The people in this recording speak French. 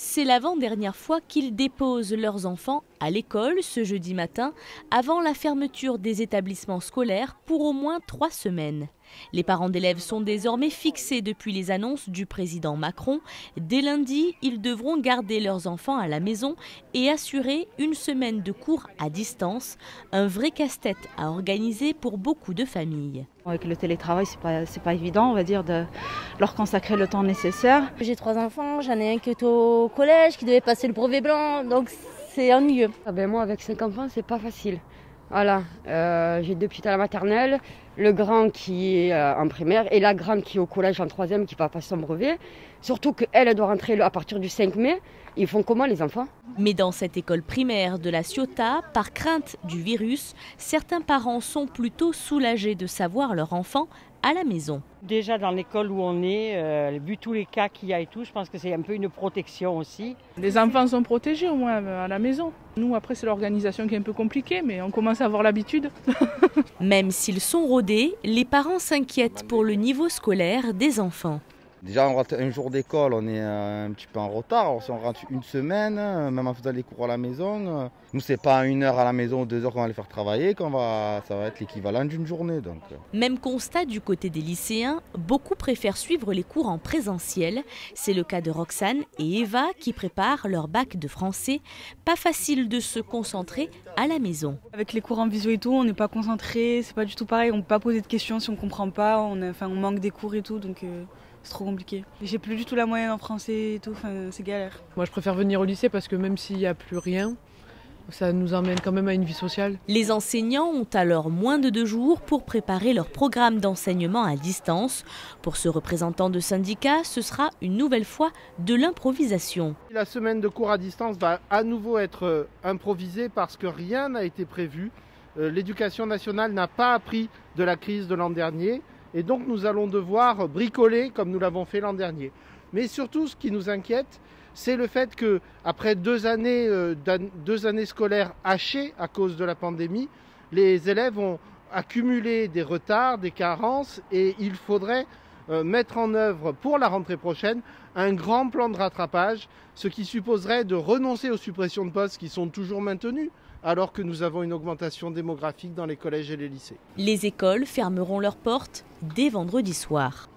C'est l'avant-dernière fois qu'ils déposent leurs enfants à l'école ce jeudi matin, avant la fermeture des établissements scolaires pour au moins 3 semaines. Les parents d'élèves sont désormais fixés depuis les annonces du président Macron. Dès lundi, ils devront garder leurs enfants à la maison et assurer une semaine de cours à distance. Un vrai casse-tête à organiser pour beaucoup de familles. Avec le télétravail, c'est pas évident, on va dire, de leur consacrer le temps nécessaire. J'ai 3 enfants, j'en ai un qui est au collège, qui devait passer le brevet blanc, donc c'est ennuyeux. Moi, avec 5 enfants, c'est pas facile. Voilà, j'ai 2 petites à la maternelle, le grand qui est en primaire et la grande qui est au collège en 3e qui va passer son brevet. Surtout qu'elle doit rentrer à partir du 5 mai. Ils font comment les enfants? Mais dans cette école primaire de la Ciotat, par crainte du virus, certains parents sont plutôt soulagés de savoir leur enfant à la maison. Déjà dans l'école où on est, vu tous les cas qu'il y a et tout, je pense que c'est un peu une protection aussi. Les enfants sont protégés au moins à la maison. Nous après c'est l'organisation qui est un peu compliquée, mais on commence à avoir l'habitude. Même s'ils sont rodés, les parents s'inquiètent pour le niveau scolaire des enfants. Déjà, on rate un jour d'école, on est un petit peu en retard. Alors, si on rate une semaine, même en faisant les cours à la maison, nous, c'est pas 1 heure à la maison ou 2 heures qu'on va les faire travailler, ça va être l'équivalent d'une journée. Donc. Même constat du côté des lycéens, beaucoup préfèrent suivre les cours en présentiel. C'est le cas de Roxane et Eva qui préparent leur bac de français. Pas facile de se concentrer à la maison. Avec les cours en visio et tout, on n'est pas concentré, c'est pas du tout pareil. On ne peut pas poser de questions si on ne comprend pas, on manque des cours et tout, donc... C'est trop compliqué. J'ai plus du tout la moyenne en français et tout, c'est galère. Moi je préfère venir au lycée parce que même s'il n'y a plus rien, ça nous emmène quand même à une vie sociale. Les enseignants ont alors moins de 2 jours pour préparer leur programme d'enseignement à distance. Pour ce représentant de syndicat, ce sera une nouvelle fois de l'improvisation. La semaine de cours à distance va à nouveau être improvisée parce que rien n'a été prévu. L'éducation nationale n'a pas appris de la crise de l'an dernier. Et donc nous allons devoir bricoler comme nous l'avons fait l'an dernier. Mais surtout, ce qui nous inquiète, c'est le fait qu'après 2 années scolaires hachées à cause de la pandémie, les élèves ont accumulé des retards, des carences, et il faudrait mettre en œuvre pour la rentrée prochaine un grand plan de rattrapage, ce qui supposerait de renoncer aux suppressions de postes qui sont toujours maintenues, alors que nous avons une augmentation démographique dans les collèges et les lycées. Les écoles fermeront leurs portes dès vendredi soir.